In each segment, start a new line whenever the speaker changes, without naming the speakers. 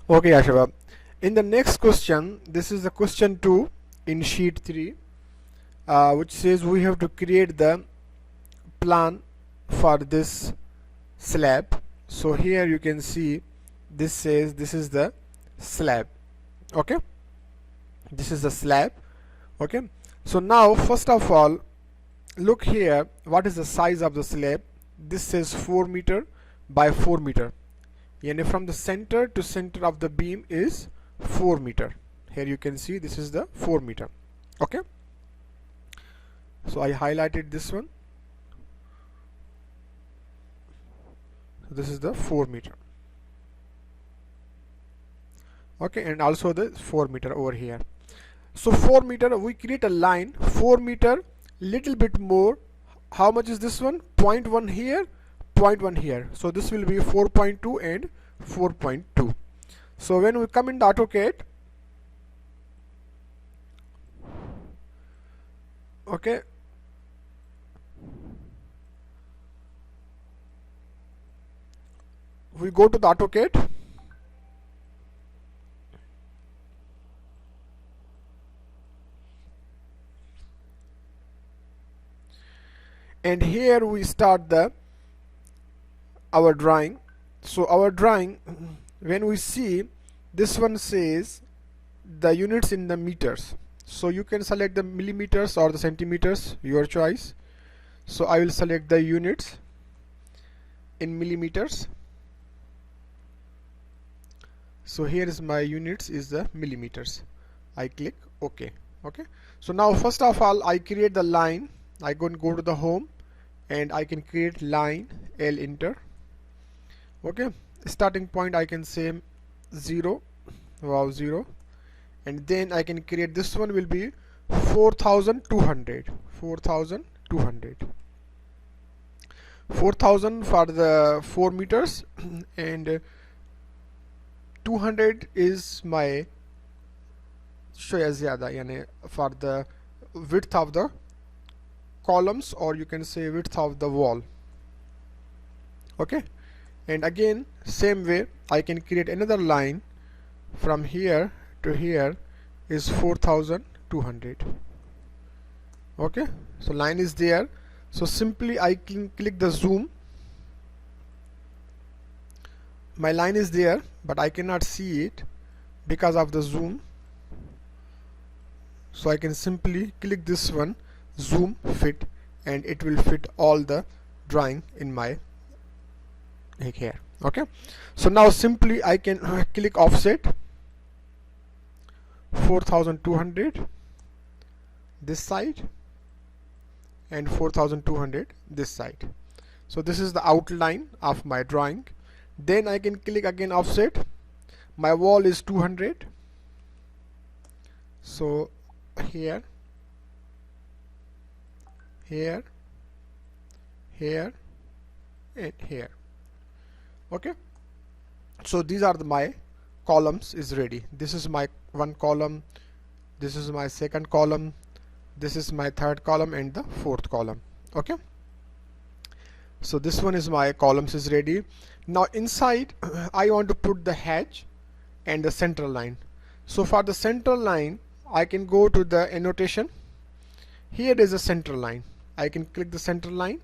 Okay, Ashava. In the next question, this is the question 2 in sheet 3, which says we have to create the plan for this slab. So here you can see this says this is the slab. Okay, this is the slab. Okay, so now first of all, look here, what is the size of the slab? This says 4 meter by 4 meter, and from the center to center of the beam is 4 meter. Here you can see this is the 4 meter. Okay, so I highlighted this one. So this is the 4 meter. Okay, and also the 4 meter over here. So 4 meter, we create a line 4 meter, little bit more. How much is this one? 0.1 here, 0.1 here. So this will be 4.2 and 4.2. So when we come in the AutoCAD, okay, we go to the AutoCAD. And here we start our drawing. So our drawing, when we see this one says the units in the meters, so you can select the millimeters or the centimeters, your choice. So I will select the units in millimeters. So here is my units is the millimeters. I click OK. Okay, so now first of all I create the line. I go to the home and I can create line, L, enter. Okay, starting point I can say 0, wow, 0, and then I can create this one will be 4,200 for the 4 meters and 200 is my shoya zyada, yani for the width of the columns, or you can say width of the wall. Okay, and again same way I can create another line from here to here is 4,200. Okay, so line is there. So simply I can click the zoom. My line is there, but I cannot see it because of the zoom. So I can simply click this one, zoom fit, and it will fit all the drawing in my here. Okay, so now simply I can click offset 4,200 this side and 4,200 this side. So this is the outline of my drawing. Then I can click again offset. My wall is 200, so here, here, here, and here. Okay, so these are my columns is ready. This is my one column, this is my second column, this is my third column, and the fourth column. Okay, so this one is my columns is ready. Now inside I want to put the hedge and the center line. So for the center line I can go to the annotation. Here is a center line. I can click the center line,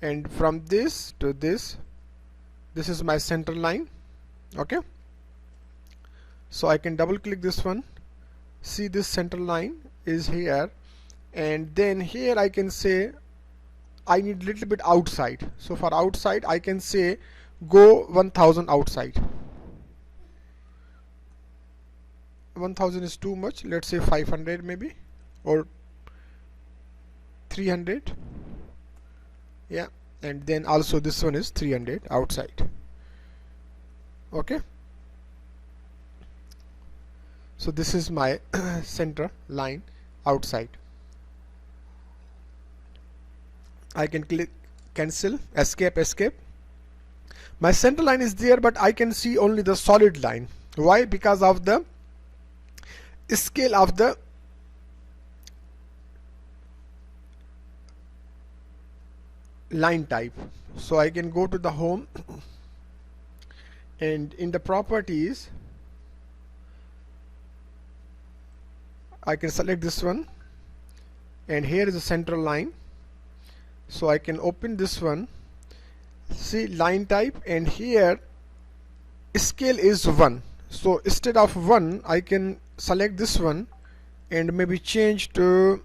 and from this to this is my center line. Okay, so I can double click this one. See, this center line is here, and then here I can say I need little bit outside. So for outside I can say go 1,000 outside. 1,000 is too much, let's say 500 maybe, or 300. Yeah, and then also this one is 300 outside. Okay, so this is my center line outside. I can click cancel, escape. My center line is there, but I can see only the solid line. Why? Because of the scale of the line type. So I can go to the home, and in the properties I can select this one, and here is the central line. So I can open this one, see line type, and here scale is 1. So instead of 1 I can select this one and maybe change to,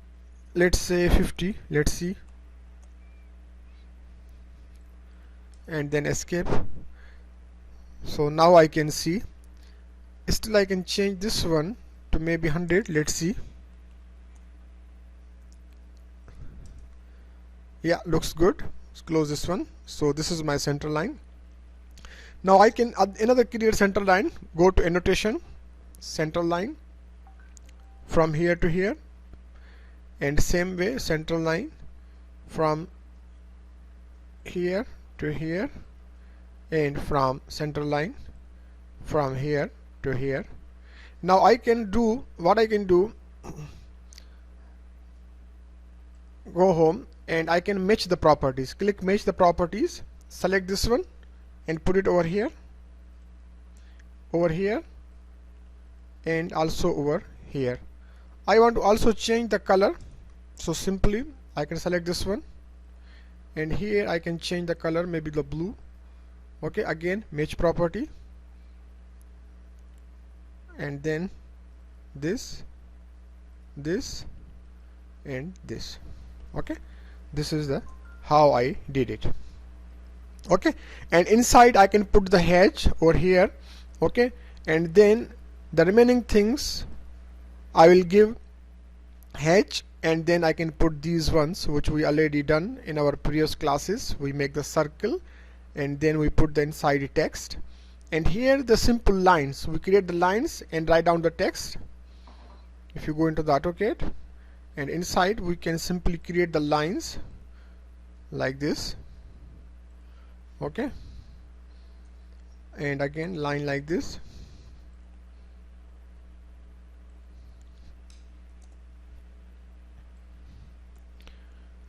let's say 50. Let's see, and then escape. So now I can see. Still I can change this one to maybe 100. Let's see. Yeah, looks good. Let's close this one. So this is my center line. Now I can another create center line. Go to annotation, center line from here to here, and same way center line from here to here, and from center line from here to here. Now I can do what I can do. Go home and I can match the properties. Click match the properties, select this one and put it over here, and also over here. I want to also change the color, so simply I can select this one, and here I can change the color, maybe the blue. Okay, again match property, and then this, and this. Okay, this is the how I did it. Okay, and inside I can put the hedge over here. Okay, and then the remaining things I will give hedge, and then I can put these ones which we already done in our previous classes. We make the circle and then we put the inside text, and here the simple lines, we create the lines and write down the text. If you go into the AutoCAD, and inside we can simply create the lines like this. Okay, and again line like this.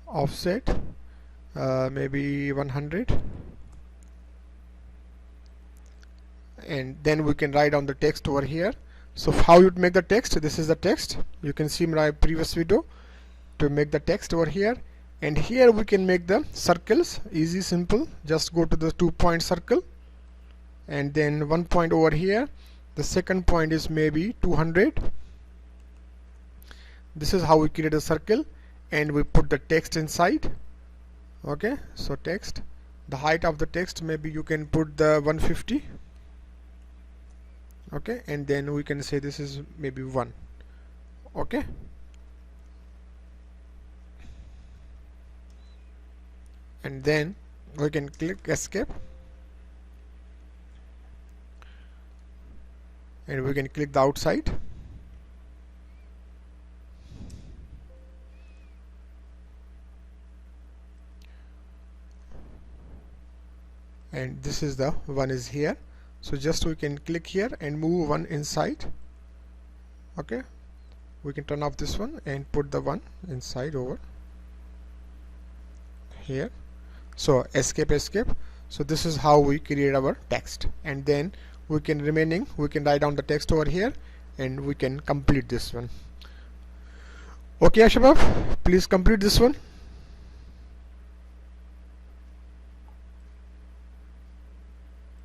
Offset maybe 100, and then we can write down the text over here. So how you make the text? This is the text. You can see my previous video to make the text over here, and here we can make the circles. Easy, simple. Just go to the 2-point circle, and then 1 point over here. The second point is maybe 200. This is how we create a circle, and we put the text inside. Okay, so text, the height of the text, maybe you can put the 150. Okay, and then we can say this is maybe 1. Okay, and then we can click escape, and we can click the outside, and this is the one is here. So just we can click here and move one inside. Okay, we can turn off this one and put the one inside over here. So escape. So this is how we create our text, and then we can write down the text over here, and we can complete this one. Okay, Ashabab, please complete this one.